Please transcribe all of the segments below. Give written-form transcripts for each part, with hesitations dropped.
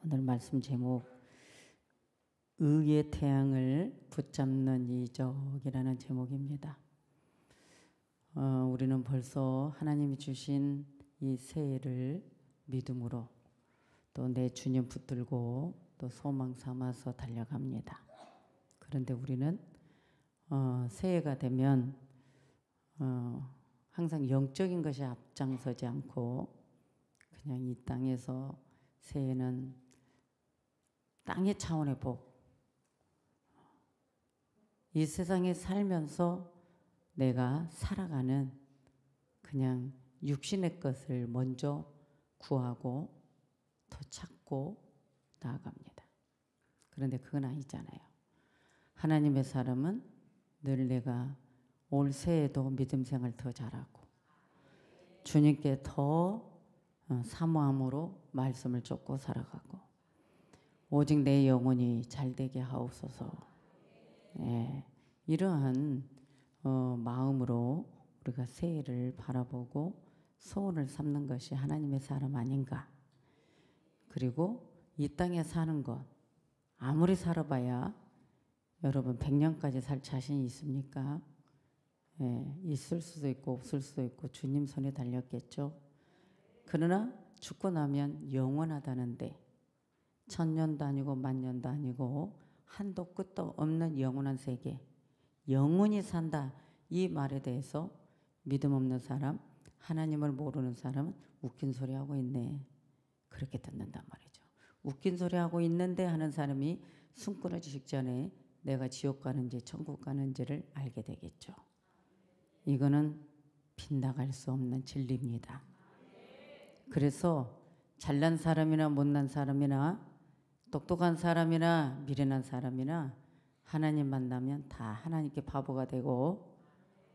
오늘 말씀 제목 의의 태양을 붙잡는 이적이라는 제목입니다. 우리는 벌써 하나님이 주신 이 새해를 믿음으로 또 내 주님 붙들고 또 소망 삼아서 달려갑니다. 그런데 우리는 새해가 되면 항상 영적인 것이 앞장서지 않고 그냥 이 땅에서 새해는 땅의 차원의 복, 이 세상에 살면서 내가 살아가는 그냥 육신의 것을 먼저 구하고 더 찾고 나아갑니다. 그런데 그건 아니잖아요. 하나님의 사람은 늘 내가 올 새해도 믿음 생활 더 잘하고 주님께 더 사모함으로 말씀을 쫓고 살아가고 오직 내 영혼이 잘되게 하옵소서. 이러한 마음으로 우리가 새해를 바라보고 소원을 삼는 것이 하나님의 사람 아닌가. 그리고 이 땅에 사는 것 아무리 살아봐야 여러분 100년까지 살 자신이 있습니까? 있을 수도 있고 없을 수도 있고 주님 손에 달렸겠죠. 그러나 죽고 나면 영원하다는데 1000년도 아니고 10,000년도 아니고 한도 끝도 없는 영원한 세계, 영원히 산다, 이 말에 대해서 믿음 없는 사람, 하나님을 모르는 사람은 웃긴 소리 하고 있네, 그렇게 듣는단 말이죠. 웃긴 소리 하고 있는데 하는 사람이 숨 끊어지기 전에 내가 지옥 가는지 천국 가는지를 알게 되겠죠. 이거는 빗나갈 수 없는 진리입니다. 그래서 잘난 사람이나 못난 사람이나 똑똑한 사람이나 미련한 사람이나 하나님 만나면 다 하나님께 바보가 되고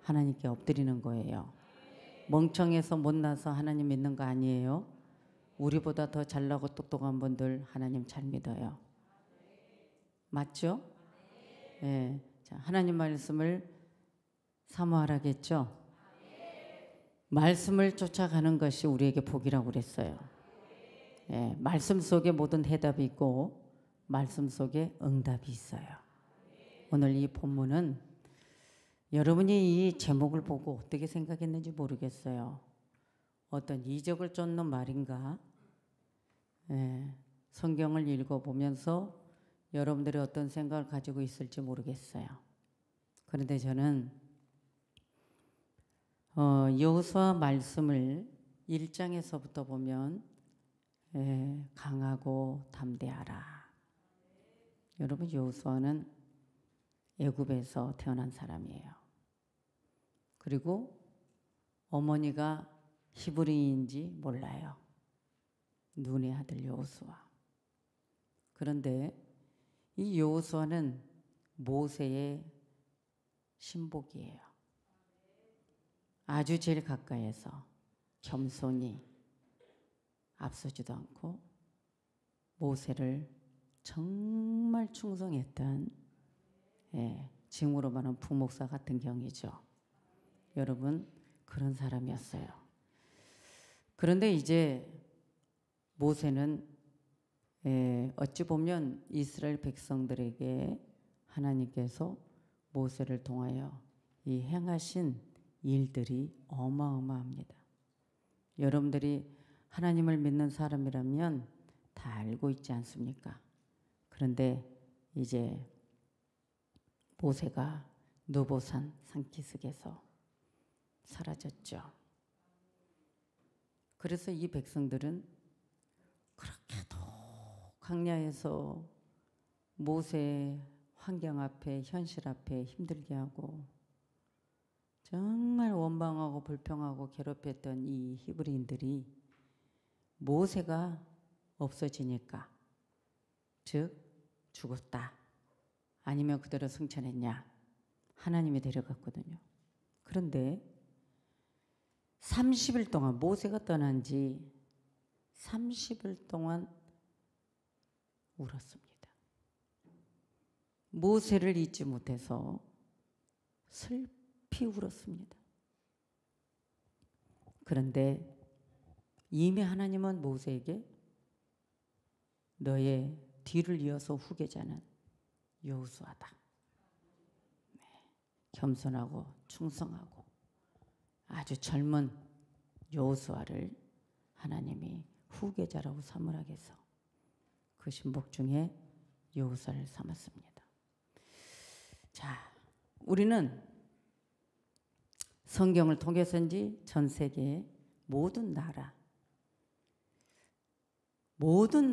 하나님께 엎드리는 거예요. 멍청해서 못나서 하나님 믿는 거 아니에요. 우리보다 더 잘나고 똑똑한 분들 하나님 잘 믿어요. 맞죠? 예. 자, 하나님 말씀을 사모하라겠죠? 말씀을 쫓아가는 것이 우리에게 복이라고 그랬어요. 말씀 속에 모든 해답이 있고 말씀 속에 응답이 있어요. 오늘 이 본문은 여러분이 이 제목을 보고 어떻게 생각했는지 모르겠어요. 어떤 이적을 쫓는 말인가? 성경을 읽어보면서 여러분들이 어떤 생각을 가지고 있을지 모르겠어요. 그런데 저는 여호수아 말씀을 1장에서부터 보면 강하고 담대하라. 여러분, 여호수아는 애굽에서 태어난 사람이에요. 그리고 어머니가 히브리인지 몰라요. 눈의 아들 여호수아. 그런데 이 여호수아는 모세의 신복이에요. 아주 제일 가까이에서 겸손히 앞서지도 않고 모세를 정말 충성했던 징후로 말하면 부목사 같은 경이죠. 여러분, 그런 사람이었어요. 그런데 이제 모세는 어찌 보면 이스라엘 백성들에게 하나님께서 모세를 통하여 이 행하신 일들이 어마어마합니다. 여러분들이 하나님을 믿는 사람이라면 다 알고 있지 않습니까? 그런데 이제 모세가 느보산 산기슭에서 사라졌죠. 그래서 이 백성들은 그렇게도 광야에서 모세 환경 앞에 현실 앞에 힘들게 하고 정말 원망하고 불평하고 괴롭혔던 이 히브리인들이 모세가 없어지니까, 즉 죽었다 아니면 그대로 승천했냐, 하나님이 데려갔거든요. 그런데 30일 동안 모세가 떠난 지 30일 동안 울었습니다. 모세를 잊지 못해서 슬피 울었습니다. 그런데 이미 하나님은 모세에게 너의 뒤를 이어서 후계자는 여호수아다. 네. 겸손하고 충성하고 아주 젊은 여호수아를 하나님이 후계자라고 삼으라겠어. 그 신복 중에 여호수아를 삼았습니다. 자, 우리는 성경을 통해서인지 전 세계의 모든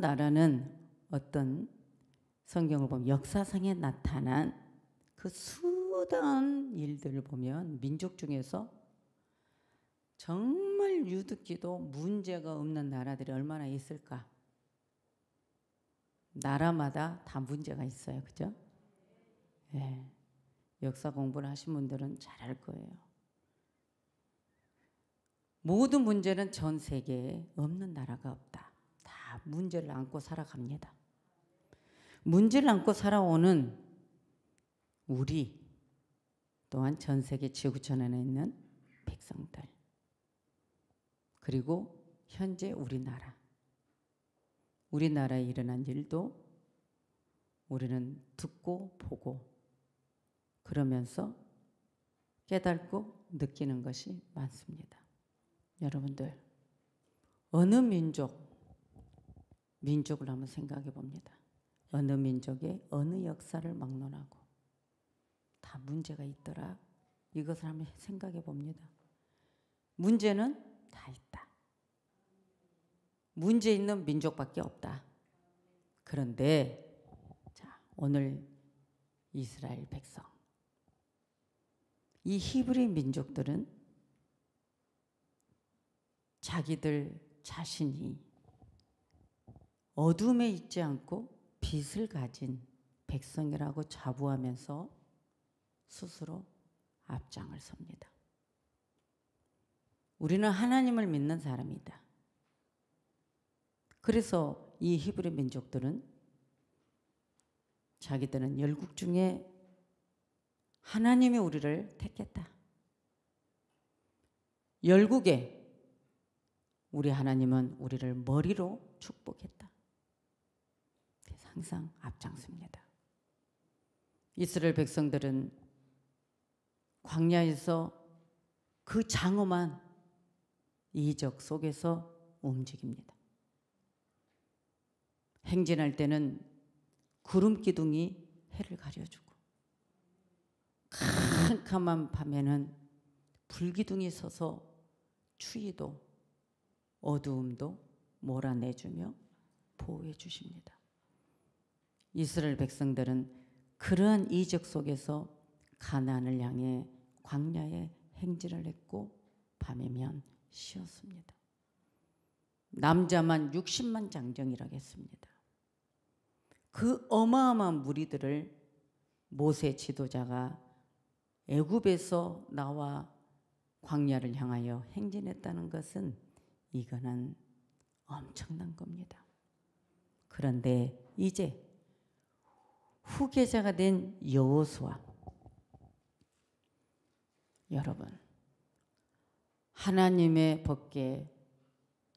나라는 어떤 성경을 보면 역사상에 나타난 그 수많은 일들을 보면 민족 중에서 정말 유득기도 문제가 없는 나라들이 얼마나 있을까? 나라마다 다 문제가 있어요. 그죠? 네. 역사 공부를 하신 분들은 잘 알 거예요. 모든 문제는 전 세계에 없는 나라가 없다. 다 문제를 안고 살아갑니다. 문제를 안고 살아오는 우리 또한 전 세계 지구촌에 있는 백성들 그리고 현재 우리나라에 일어난 일도 우리는 듣고 보고 그러면서 깨닫고 느끼는 것이 많습니다. 여러분들 어느 민족을 한번 생각해 봅니다. 어느 민족의 어느 역사를 막론하고 다 문제가 있더라. 이것을 한번 생각해 봅니다. 문제는 다 있다. 문제 있는 민족밖에 없다. 그런데 자, 오늘 이스라엘 백성 이 히브리 민족들은 자기들 자신이 어둠에 있지 않고 빛을 가진 백성이라고 자부하면서 스스로 앞장을 섭니다. 우리는 하나님을 믿는 사람이다. 그래서 이 히브리 민족들은 자기들은 열국 중에 하나님이 우리를 택했다. 열국에 우리 하나님은 우리를 머리로 축복했다. 그래서 항상 앞장섭니다. 이스라엘 백성들은 광야에서 그 장엄한 이적 속에서 움직입니다. 행진할 때는 구름 기둥이 해를 가려주고 캄캄한 밤에는 불기둥이 서서 추위도 어두움도 몰아내주며 보호해 주십니다. 이스라엘 백성들은 그러한 이적 속에서 가나안을 향해 광야에 행진을 했고 밤이면 쉬었습니다. 남자만 60만 장정이라고 했습니다. 그 어마어마한 무리들을 모세 지도자가 애굽에서 나와 광야를 향하여 행진했다는 것은 이거는 엄청난 겁니다. 그런데 이제 후계자가 된 여호수아 여러분 하나님의 법궤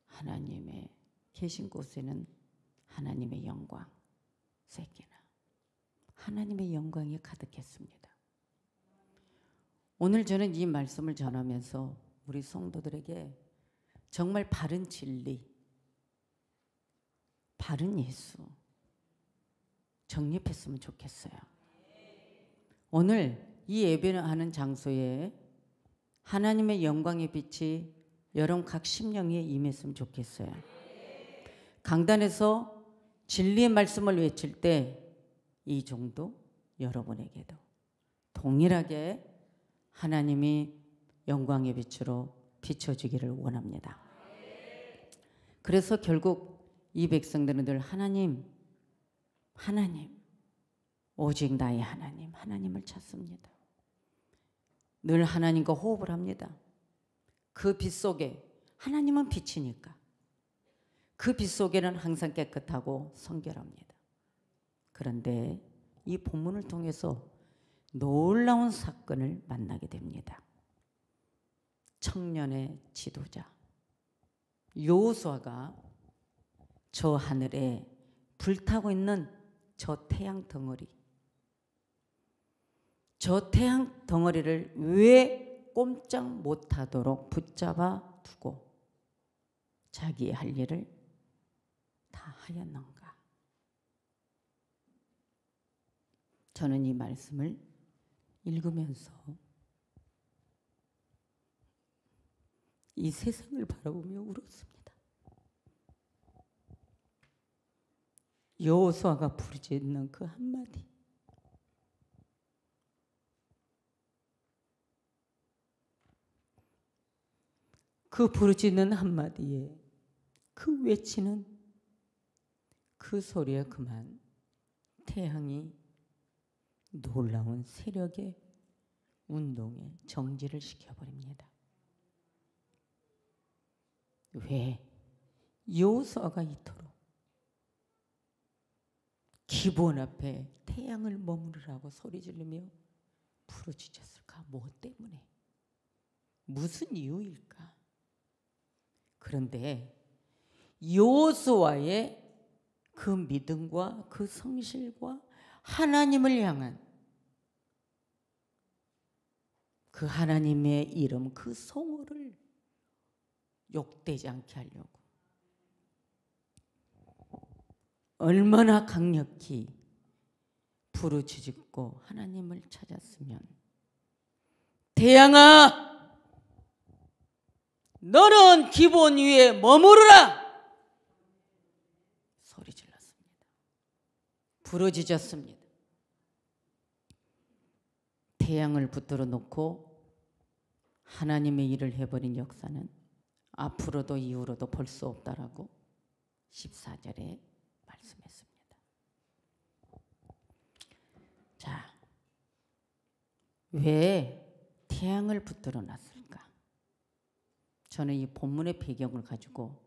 하나님의 계신 곳에는 하나님의 영광 세기나 하나님의 영광이 가득했습니다. 오늘 저는 이 말씀을 전하면서 우리 성도들에게 정말 바른 진리, 바른 예수 정립했으면 좋겠어요. 오늘 이 예배하는 장소에 하나님의 영광의 빛이 여러분 각 심령에 임했으면 좋겠어요. 강단에서 진리의 말씀을 외칠 때 이 정도 여러분에게도 동일하게 하나님이 영광의 빛으로 비춰주기를 원합니다. 그래서 결국 이 백성들은 늘 하나님 오직 나의 하나님을 찾습니다. 늘 하나님과 호흡을 합니다. 그 빛 속에 하나님은 빛이니까 그 빛 속에는 항상 깨끗하고 성결합니다. 그런데 이 본문을 통해서 놀라운 사건을 만나게 됩니다. 청년의 지도자 여호수아가 저 하늘에 불타고 있는 저 태양 덩어리, 저 태양 덩어리를 왜 꼼짝 못하도록 붙잡아 두고 자기의 할 일을 다 하였는가? 저는 이 말씀을 읽으면서 이 세상을 바라보며 울었습니다. 여호수아가 부르짖는 그 한마디, 그 부르짖는 한마디에 그 외치는 그 소리에 그만 태양이 놀라운 세력의 운동에 정지를 시켜버립니다. 왜? 여호수아가 이토록 기브온 앞에 태양을 머무르라고 소리 지르며 부르짖었을까? 뭐 때문에? 무슨 이유일까? 그런데 여호수아의 그 믿음과 그 성실과 하나님을 향한 그 하나님의 이름, 그 성호를 욕되지 않게 하려고 얼마나 강력히 부르짖고 하나님을 찾았으면, 태양아 너는 기브온 위에 머무르라 소리 질렀습니다. 부르짖었습니다. 태양을 붙들어 놓고 하나님의 일을 해버린 역사는 앞으로도 이후로도 볼 수 없다라고 14절에 말씀했습니다. 자, 왜 태양을 붙들어 놨을까? 저는 이 본문의 배경을 가지고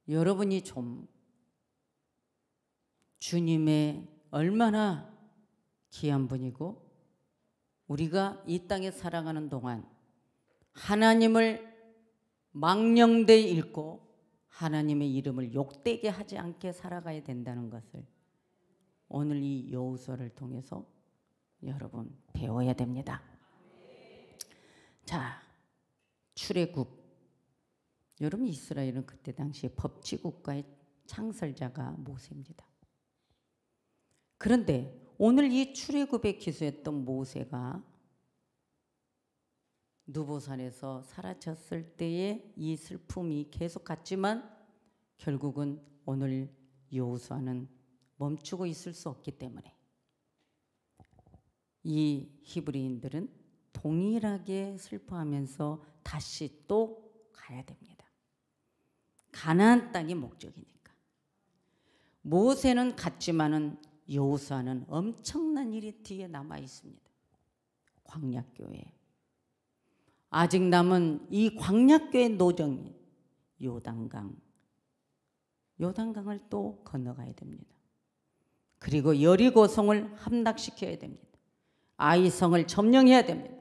여러분이 좀 주님의 얼마나 귀한 분이고 우리가 이 땅에 살아가는 동안 하나님을 망령되이 읽고 하나님의 이름을 욕되게 하지 않게 살아가야 된다는 것을 오늘 이 여호수아를 통해서 여러분 배워야 됩니다. 자, 출애굽. 여러분 이스라엘은 그때 당시에 법치국가의 창설자가 모세입니다. 그런데 오늘 이 출애굽에 기수했던 모세가 느보산에서 사라졌을 때의 이 슬픔이 계속 갔지만 결국은 오늘 여호수아는 멈추고 있을 수 없기 때문에 이 히브리인들은 동일하게 슬퍼하면서 다시 또 가야 됩니다. 가나안 땅이 목적이니까. 모세는 갔지만은 여호수아는 엄청난 일이 뒤에 남아 있습니다. 광야교회. 아직 남은 이 광야교회 노정인 요단강을 또 건너가야 됩니다. 그리고 여리고성을 함락시켜야 됩니다. 아이성을 점령해야 됩니다.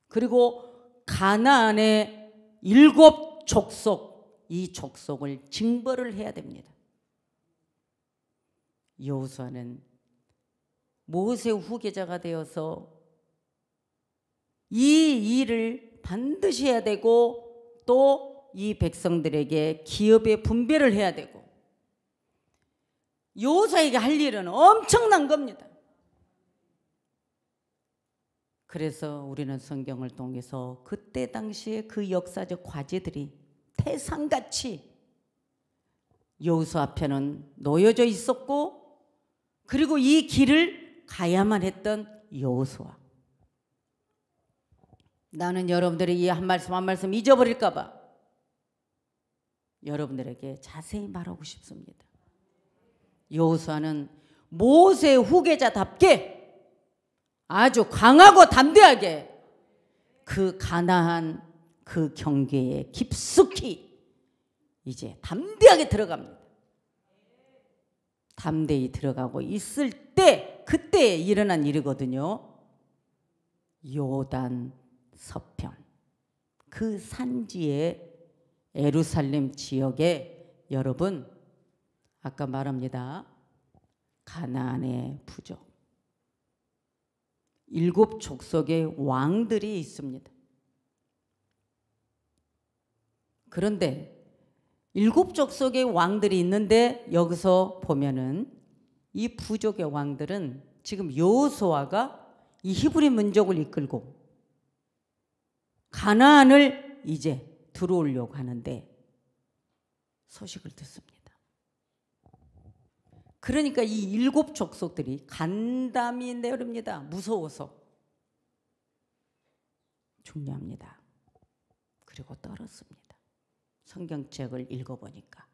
그리고 가나안의 7 족속, 이 족속을 징벌을 해야 됩니다. 여호수아는 모세 후계자가 되어서 이 일을 반드시 해야 되고 또 이 백성들에게 기업의 분배를 해야 되고 여호수아에게 할 일은 엄청난 겁니다. 그래서 우리는 성경을 통해서 그때 당시에 그 역사적 과제들이 태산같이 여호수아 앞에는 놓여져 있었고 그리고 이 길을 가야만 했던 여호수아. 나는 여러분들이 이 한 말씀 한 말씀 잊어버릴까 봐 여러분들에게 자세히 말하고 싶습니다. 여호수아는 모세 후계자답게 아주 강하고 담대하게 그 가나안 그 경계에 깊숙이 이제 담대하게 들어갑니다. 담대히 들어가고 있을 때 그때 일어난 일이거든요. 요단 서편 그 산지의 예루살렘 지역에 여러분 아까 말합니다. 가나안의 부족. 7 족속의 왕들이 있습니다. 그런데 7 족속의 왕들이 있는데 여기서 보면은 이 부족의 왕들은 지금 여호수아가 이 히브리 민족을 이끌고 가나안을 이제 들어오려고 하는데 소식을 듣습니다. 그러니까 이 7 족속들이 간담이 내립니다. 무서워서. 중요합니다. 그리고 떨었습니다. 성경책을 읽어보니까.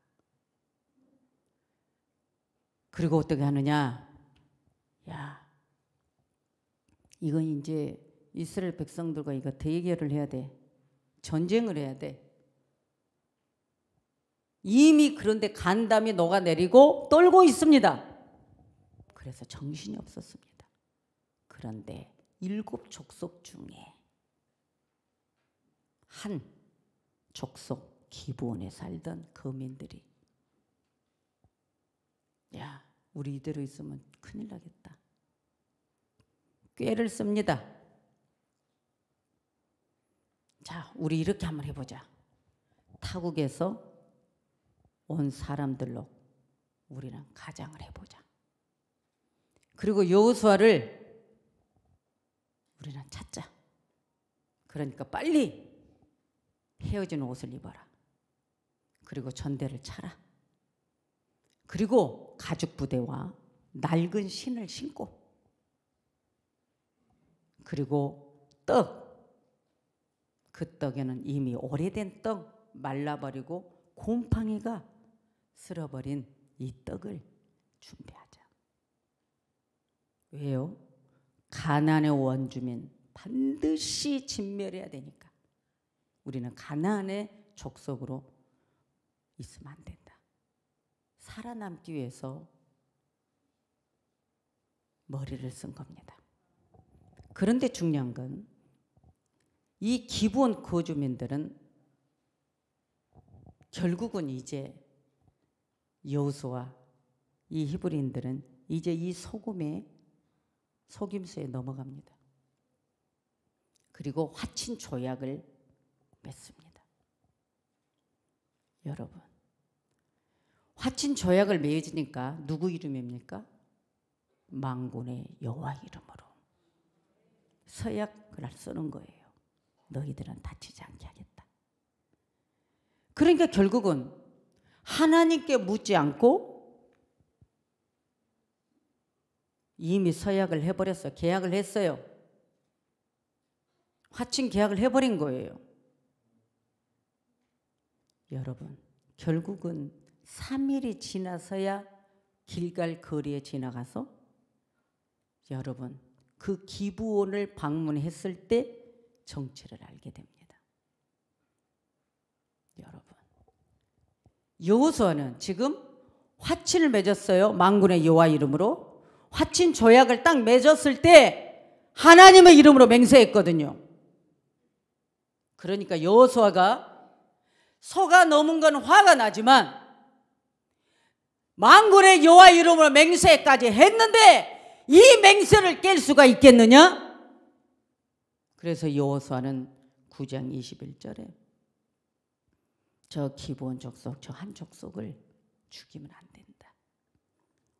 그리고 어떻게 하느냐? 야, 이건 이제 이스라엘 백성들과 이거 대결을 해야 돼. 전쟁을 해야 돼. 이미 그런데 간담이 녹아내리고 떨고 있습니다. 그래서 정신이 없었습니다. 그런데 7 족속 중에 한 족속 기브온에 살던 거민들이 야, 우리 이대로 있으면 큰일 나겠다. 꾀를 씁니다. 자, 우리 이렇게 한번 해보자. 타국에서 온 사람들로 우리는 가장을 해보자. 그리고 여호수아를 우리는 찾자. 그러니까 빨리 헤어진 옷을 입어라. 그리고 전대를 차라. 그리고 가죽 부대와 낡은 신을 신고, 그리고 그 떡에는 이미 오래된 떡 말라버리고 곰팡이가 쓸어버린 이 떡을 준비하자. 왜요? 가나안의 원주민 반드시 진멸해야 되니까. 우리는 가나안의 족속으로 있으면 안 된다. 살아남기 위해서 머리를 쓴 겁니다. 그런데 중요한 건 이 기브온 거주민들은 결국은 이제 여호수아 이 히브리인들은 이제 이 속임수에 넘어갑니다. 그리고 화친 조약을 맺습니다. 여러분, 화친 조약을 맺으니까 누구 이름입니까? 만군의 여호와 이름으로 서약을 쓰는 거예요. 너희들은 다치지 않게 하겠다. 그러니까 결국은 하나님께 묻지 않고 이미 서약을 해버렸어요. 계약을 했어요. 화친 계약을 해버린 거예요. 여러분, 결국은 3일이 지나서야 길갈 거리에 지나가서 여러분 그 기브온을 방문했을 때 정체를 알게 됩니다. 여러분, 여호수아는 지금 화친을 맺었어요. 만군의 여호와 이름으로. 화친 조약을 딱 맺었을 때 하나님의 이름으로 맹세했거든요. 그러니까 여호수아가 소가 넘은 건 화가 나지만 만군의 여호와 이름으로 맹세까지 했는데 이 맹세를 깰 수가 있겠느냐? 그래서 여호수아는 9장 21절에 저 기브온 족속, 저 한 족속을 죽이면 안 된다.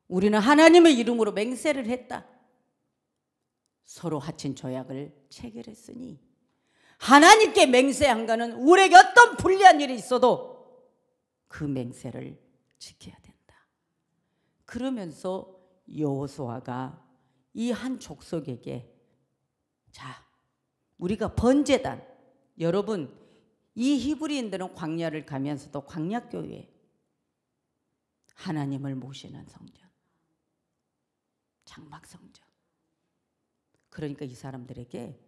우리는 하나님의 이름으로 맹세를 했다. 서로 화친 조약을 체결했으니 하나님께 맹세한 거는 우리에게 어떤 불리한 일이 있어도 그 맹세를 지켜야 된다. 그러면서 여호수아가 이 한 족속에게 자, 우리가 번제단, 여러분 이 히브리인들은 광야를 가면서도 광야교회 하나님을 모시는 성전, 장막성전. 그러니까 이 사람들에게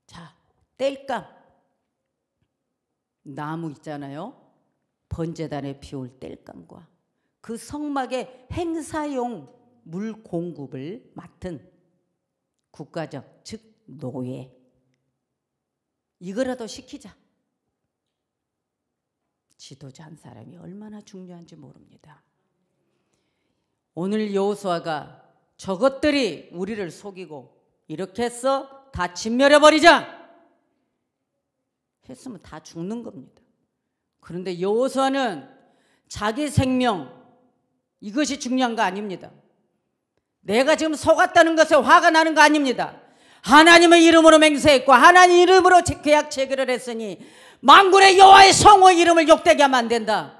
자, 땔감, 나무 있잖아요. 번제단에 피울 땔감과 그 성막의 행사용 물 공급을 맡은 국가적, 즉 노예, 이거라도 시키자. 지도자 한 사람이 얼마나 중요한지 모릅니다. 오늘 여호수아가 저것들이 우리를 속이고 이렇게 해서 다 진멸해버리자 했으면 다 죽는 겁니다. 그런데 여호수아는 자기 생명, 이것이 중요한 거 아닙니다. 내가 지금 속았다는 것에 화가 나는 거 아닙니다. 하나님의 이름으로 맹세했고 하나님 이름으로 계약 체결을 했으니 만군의 여호와의 성호 이름을 욕되게 하면 안 된다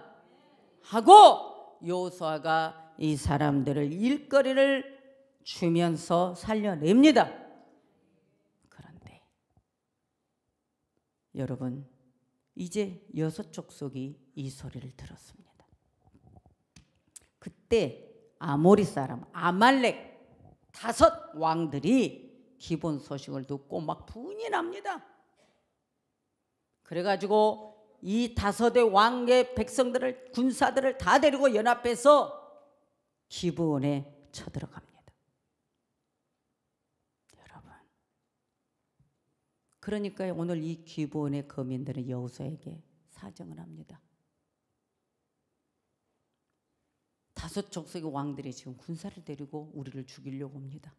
하고 여호수아가 이 사람들을 일거리를 주면서 살려냅니다. 그런데 여러분, 이제 6 족속이 이 소리를 들었습니다. 그때 아모리 사람 아말렉 5 왕들이 기본 소식을 듣고 막 분이 납니다. 그래가지고 이 5의 왕의 백성들을, 군사들을 다 데리고 연합해서 기브온에 쳐들어갑니다. 여러분, 그러니까 오늘 이 기브온의 거민들은 여호수아에게 사정을 합니다. 5 족속의 왕들이 지금 군사를 데리고 우리를 죽이려고 옵니다.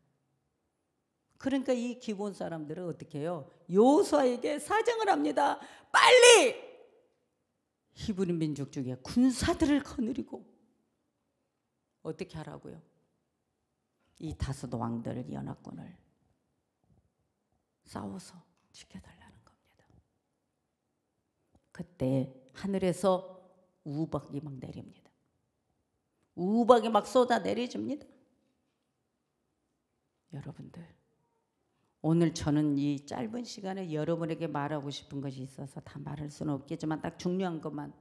그러니까 이 기브온 사람들은 어떻게 해요? 여호수아에게 사정을 합니다. 빨리 히브리 민족 중에 군사들을 거느리고 어떻게 하라고요? 이 5 왕들을, 연합군을 싸워서 지켜달라는 겁니다. 그때 하늘에서 우박이 막 내립니다. 우박이 막 쏟아내려집니다. 여러분들, 오늘 저는 이 짧은 시간에 여러분에게 말하고 싶은 것이 있어서 다 말할 수는 없겠지만 딱 중요한 것만.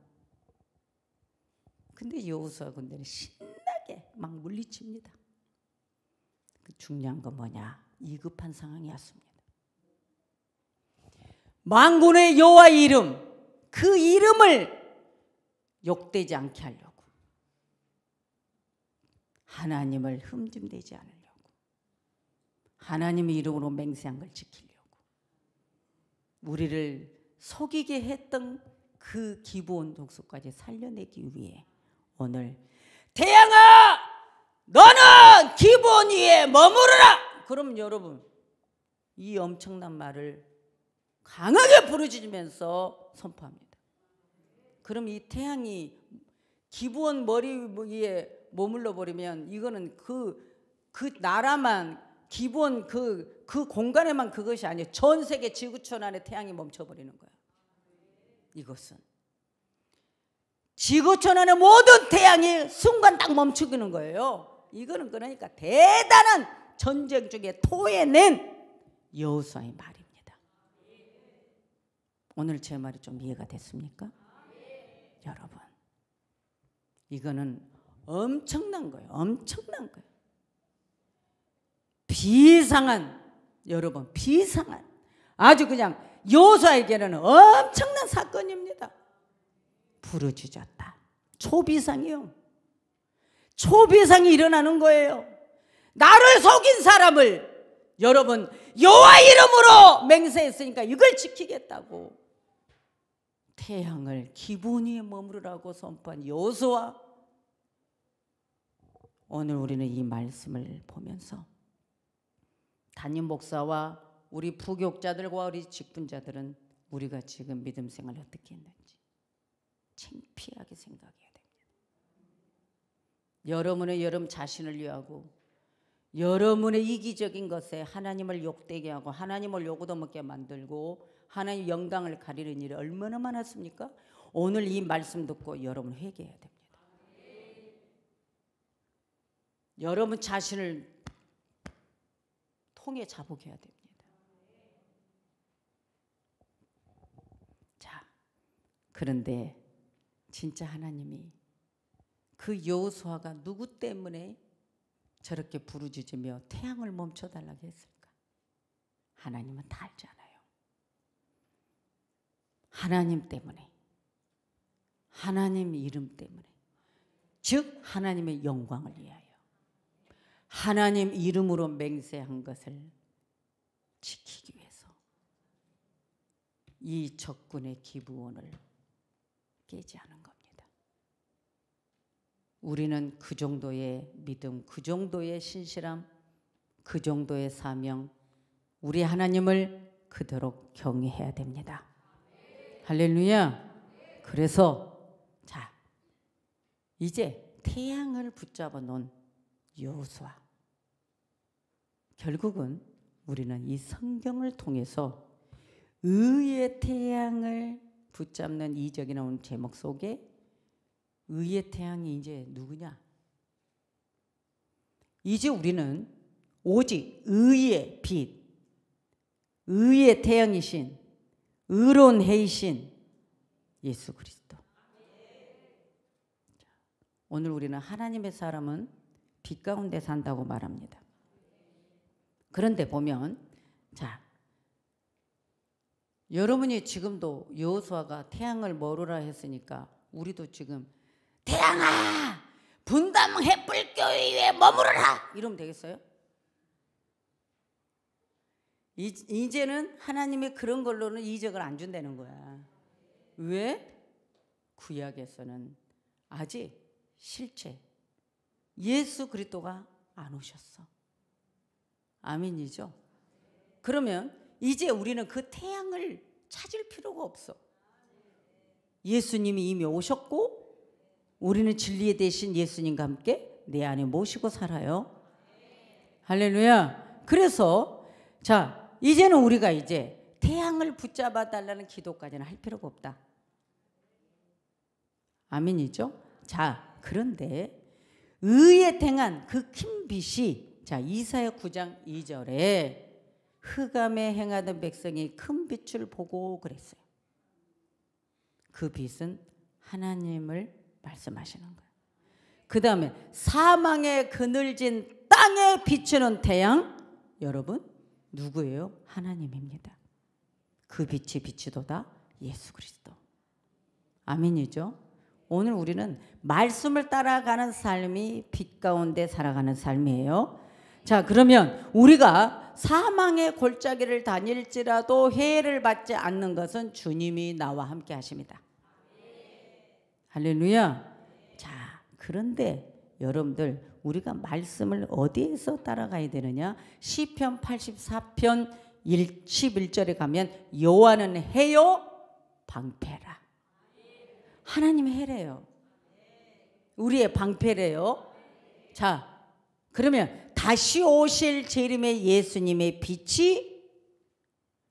근데 여호수아 군대는 신나게 막 물리칩니다. 그 중요한 건 뭐냐? 위급한 상황이었습니다. 만군의 여호와의 이름, 그 이름을 욕되지 않게 하려고, 하나님을 흠집내지 않으려고, 하나님의 이름으로 맹세한 걸 지키려고, 우리를 속이게 했던 그 기브온 족속까지 살려내기 위해 오늘 태양아 너는 기브온 위에 머무르라. 그럼 여러분, 이 엄청난 말을 강하게 부르짖으면서 선포합니다. 그럼 이 태양이 기브온 머리 위에 머물러 버리면 이거는 그 나라만, 기본 그 공간에만 그것이 아니에요. 전 세계 지구촌 안에 태양이 멈춰버리는 거야. 이것은 지구촌 안에 모든 태양이 순간 딱 멈추기는 거예요. 이거는 그러니까 대단한 전쟁 중에 토해낸 여호수아의 말입니다. 오늘 제 말이 좀 이해가 됐습니까? 여러분, 이거는 엄청난 거예요. 엄청난 거예요. 비상한, 여러분, 비상한, 아주 그냥 여호수아에게는 엄청난 사건입니다. 부르짖었다. 초비상이요. 초비상이 일어나는 거예요. 나를 속인 사람을 여러분 여호와 이름으로 맹세했으니까 이걸 지키겠다고 태양을 기브온 위에 머무르라고 선포한 여호수아. 오늘 우리는 이 말씀을 보면서 담임 목사와 우리 부교육자들과 우리 직분자들은 우리가 지금 믿음 생활을 어떻게 했는지 창피하게 생각해야 됩니다. 여러분 자신을 위하고 여러분의 이기적인 것에 하나님을 욕되게 하고 하나님을 욕얻어먹게 만들고 하나님의 영광을 가리는 일이 얼마나 많았습니까? 오늘 이 말씀 듣고 여러분 회개해야 됩니다. 여러분 자신을 통에 자복해야 됩니다. 자, 그런데 진짜 하나님이 그 여호수아가 누구 때문에 저렇게 부르짖으며 태양을 멈춰달라고 했을까? 하나님은 다 알잖아요. 하나님 때문에, 하나님 이름 때문에, 즉 하나님의 영광을 위하여 하나님 이름으로 맹세한 것을 지키기 위해서 이 적군의 기브온을 깨지 않은 겁니다. 우리는 그 정도의 믿음, 그 정도의 신실함, 그 정도의 사명, 우리 하나님을 그토록 경외해야 됩니다. 할렐루야. 그래서 자, 이제 태양을 붙잡아 놓은 여호수아, 결국은 우리는 이 성경을 통해서 의의 태양을 붙잡는 2절이 나오는 제목 속에 의의 태양이 이제 누구냐? 이제 우리는 오직 의의 빛, 의의 태양이신, 의로운 해이신 예수 그리스도. 오늘 우리는 하나님의 사람은 빛 가운데 산다고 말합니다. 그런데 보면 자, 여러분이 지금도 여호수아가 태양을 멀으라 했으니까 우리도 지금 태양아 분담 햇불 교회에 머무르라 이러면 되겠어요? 이제는 하나님의 그런 걸로는 이적을 안 준다는 거야. 왜? 구약에서는 아직 실체 예수 그리스도가 안 오셨어. 아멘이죠? 그러면 이제 우리는 그 태양을 찾을 필요가 없어. 예수님이 이미 오셨고 우리는 진리의 대신 예수님과 함께 내 안에 모시고 살아요. 할렐루야. 그래서 자, 이제는 우리가 이제 태양을 붙잡아 달라는 기도까지는 할 필요가 없다. 아멘이죠? 자, 그런데 의에 행한 그 큰 빛이 자, 이사야 9장 2절에 흑암에 행하던 백성이 큰 빛을 보고 그랬어요. 그 빛은 하나님을 말씀하시는 거예요. 그 다음에 사망의 그늘진 땅에 비추는 태양, 여러분 누구예요? 하나님입니다. 그 빛이 비추도다 예수 그리스도. 아멘이죠? 오늘 우리는 말씀을 따라가는 삶이 빛 가운데 살아가는 삶이에요. 자, 그러면 우리가 사망의 골짜기를 다닐지라도 해를 받지 않는 것은 주님이 나와 함께 하십니다. 할렐루야. 자, 그런데 여러분들 우리가 말씀을 어디에서 따라가야 되느냐? 시편 84편 11절에 가면 여호와는 해요 방패라. 하나님의 해래요. 우리의 방패래요. 자, 그러면 다시 오실 재림의 예수님의 빛이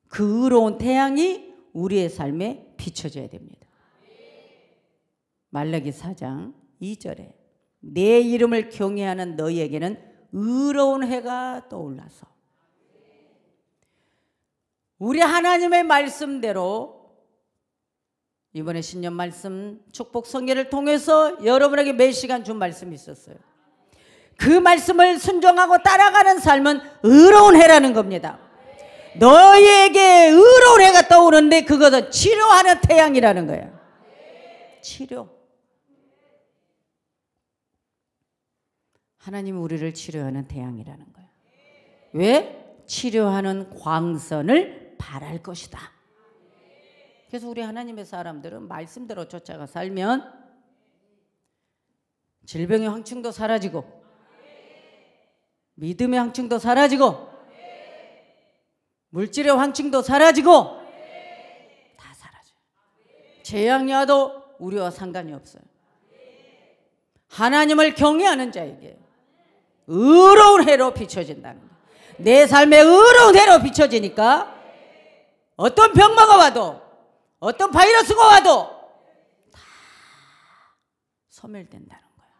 그 의로운 태양이 우리의 삶에 비춰져야 됩니다. 말라기 4장 2절에 내 이름을 경외하는 너희에게는 의로운 해가 떠올라서 우리 하나님의 말씀대로 이번에 신년 말씀 축복 성경을 통해서 여러분에게 몇 시간 준 말씀이 있었어요. 그 말씀을 순종하고 따라가는 삶은 의로운 해라는 겁니다. 너희에게 의로운 해가 떠오르는데 그것은 치료하는 태양이라는 거예요. 치료. 하나님이 우리를 치료하는 태양이라는 거예요. 왜? 치료하는 광선을 발할 것이다. 그래서 우리 하나님의 사람들은 말씀대로 쫓아가 살면 질병의 황충도 사라지고 믿음의 황충도 사라지고 물질의 황충도 사라지고 다 사라져요. 재앙이 와도 우리와 상관이 없어요. 하나님을 경외하는 자에게 의로운 해로 비춰진다는 거예요. 내 삶에 의로운 해로 비춰지니까 어떤 병마가 와도 어떤 바이러스가 와도 다 소멸된다는 거예요.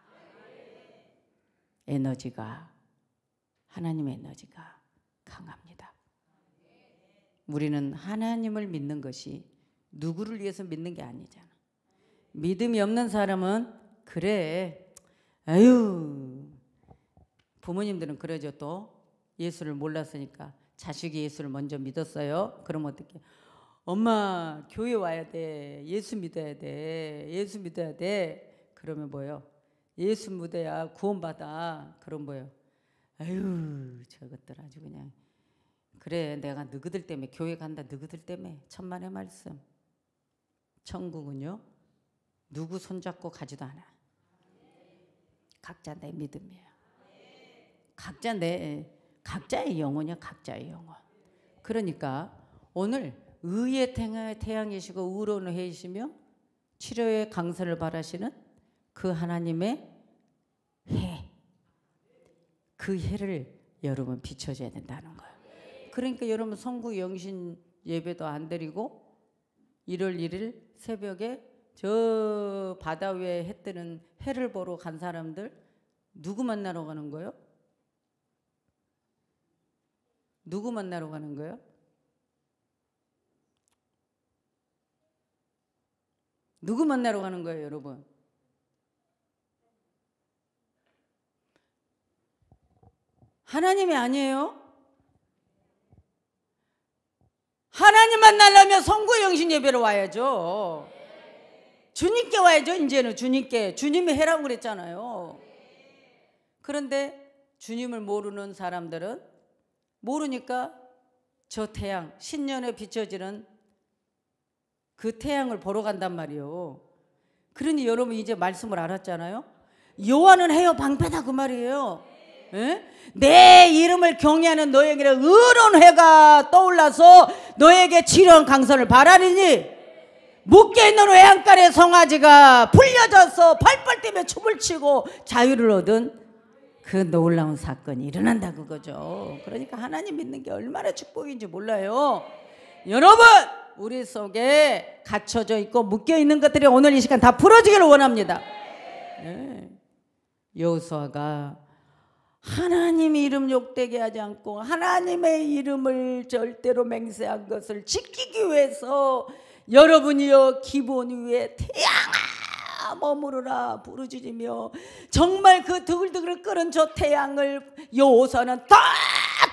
에너지가 하나님의 에너지가 강합니다. 우리는 하나님을 믿는 것이 누구를 위해서 믿는 게 아니잖아. 믿음이 없는 사람은 그래 아유 부모님들은 그러죠. 또 예수를 몰랐으니까 자식이 예수를 먼저 믿었어요. 그럼 어떻게 엄마 교회 와야 돼. 예수 믿어야 돼. 예수 믿어야 돼. 그러면 뭐예요? 예수 믿어야 구원받아. 그럼 뭐예요? 아유 저것들 아주 그냥 그래 내가 너희들 때문에 교회 간다. 너희들 때문에 천만의 말씀. 천국은요 누구 손잡고 가지도 않아. 각자 내 믿음이에요. 각자의 영혼이야. 각자의 영혼. 그러니까 오늘 의의 태양이시고 의로운 해이시며 치료의 강선을 바라시는 그 하나님의 해, 그 해를 여러분 비춰줘야 된다는 거예요. 그러니까 여러분 성구 영신 예배도 안 드리고 1월 1일 새벽에 저 바다 위에 해 뜨는 해를 보러 간 사람들 누구 만나러 가는 거예요? 누구 만나러 가는 거예요? 누구 만나러 가는 거예요, 여러분? 하나님이 아니에요? 하나님 만나려면 성구 영신 예배로 와야죠. 주님께 와야죠. 이제는 주님께. 주님이 해라고 그랬잖아요. 그런데 주님을 모르는 사람들은 모르니까 저 태양, 신년에 비춰지는 그 태양을 보러 간단 말이에요. 그러니 여러분 이제 말씀을 알았잖아요. 요한은 해요 방패다 그 말이에요. 에? 내 이름을 경외하는 너에게는 의로운 해가 떠올라서 너에게 치료한 강선을 바라리니 묶여있는 외양간의 송아지가 풀려져서 팔벌 때문에 춤을 추고 자유를 얻은 그 놀라운 사건이 일어난다 그거죠. 그러니까 하나님 믿는 게 얼마나 축복인지 몰라요. 여러분 우리 속에 갇혀져 있고 묶여있는 것들이 오늘 이 시간 다 풀어지기를 원합니다. 네. 여호수아가 하나님 이름 욕되게 하지 않고 하나님의 이름을 절대로 맹세한 것을 지키기 위해서 여러분이여 기본 위에 태양아 머무르라 부르짖으며 정말 그 드글드글 끓은 저 태양을 여호수아는 더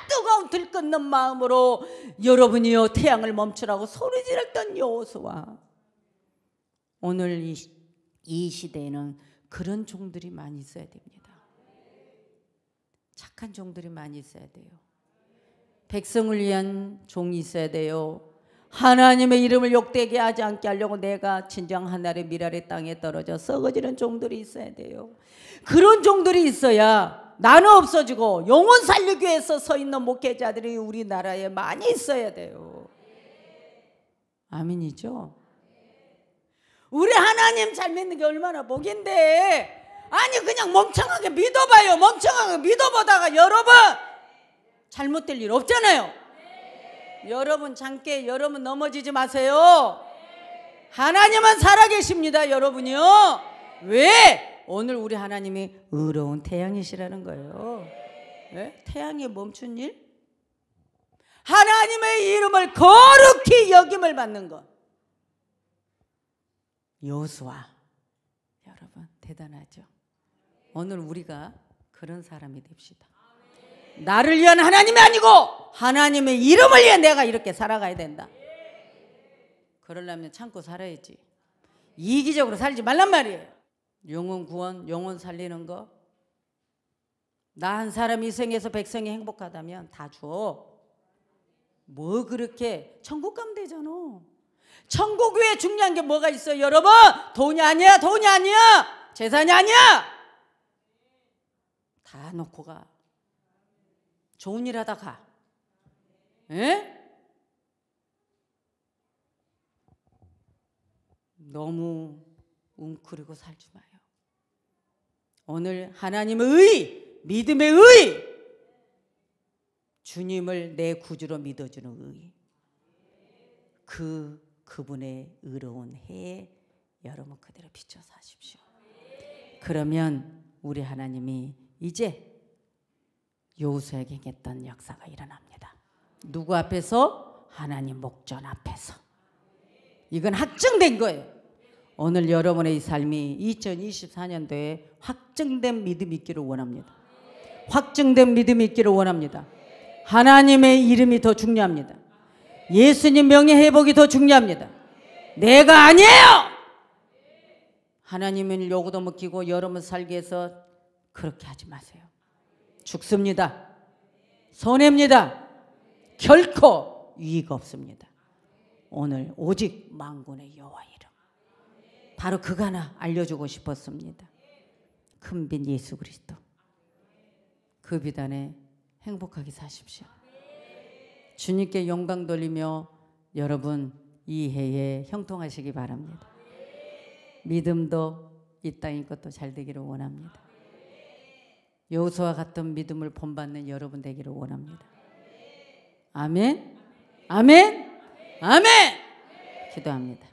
뜨거운 들끓는 마음으로 여러분이여 태양을 멈추라고 소리 지르던 여호수아. 오늘 이 시대에는 그런 종들이 많이 있어야 됩니다. 착한 종들이 많이 있어야 돼요. 백성을 위한 종이 있어야 돼요. 하나님의 이름을 욕되게 하지 않게 하려고 내가 진정 하늘의 미랄의 땅에 떨어져 썩어지는 종들이 있어야 돼요. 그런 종들이 있어야 나는 없어지고 영혼 살리기 위해서 서 있는 목회자들이 우리나라에 많이 있어야 돼요. 아멘이죠? 우리 하나님 잘 믿는 게 얼마나 복인데. 아니 그냥 멍청하게 믿어봐요. 멍청하게 믿어보다가 여러분 잘못될 일 없잖아요. 여러분 잠께 여러분 넘어지지 마세요. 하나님은 살아계십니다. 여러분이요. 왜? 오늘 우리 하나님이 의로운 태양이시라는 거예요. 네? 태양이 멈춘 일? 하나님의 이름을 거룩히 여김을 받는 것. 여호수아 여러분 대단하죠. 오늘 우리가 그런 사람이 됩시다. 나를 위한 하나님이 아니고 하나님의 이름을 위해 내가 이렇게 살아가야 된다. 그러려면 참고 살아야지. 이기적으로 살지 말란 말이에요. 영혼 구원, 영혼 살리는 거. 나 한 사람 희생해서 백성이 행복하다면 다 줘. 뭐 그렇게 천국 가면 되잖아. 천국 위에 중요한 게 뭐가 있어요 여러분? 돈이 아니야. 돈이 아니야. 재산이 아니야. 다 놓고 가. 좋은 일 하다 가. 에? 너무 웅크리고 살지 마요. 오늘 하나님의 의, 믿음의 의, 주님을 내 구주로 믿어주는 의, 그분의 의로운 해에 여러분 그대로 비춰 사십시오. 그러면 우리 하나님이 이제 여호수아에게 행했던 역사가 일어납니다. 누구 앞에서? 하나님 목전 앞에서. 이건 확정된 거예요. 오늘 여러분의 이 삶이 2024년도에 확정된 믿음이 있기를 원합니다. 확정된 믿음이 있기를 원합니다. 하나님의 이름이 더 중요합니다. 예수님 명예 회복이 더 중요합니다. 내가 아니에요. 하나님을 요구도 먹히고 여러분 살게 해서 그렇게 하지 마세요. 죽습니다. 손해입니다. 결코 유익 없습니다. 오늘 오직 만군의 여호와 이름, 바로 그가 하나 알려주고 싶었습니다. 큰 빛 예수 그리스도. 그 빛 안에 행복하게 사십시오. 주님께 영광 돌리며 여러분 이 해에 형통하시기 바랍니다. 믿음도 이 땅의 것도 잘 되기를 원합니다. 여호수아와 같은 믿음을 본받는 여러분 되기를 원합니다. 아멘. 아멘. 아멘. 기도합니다.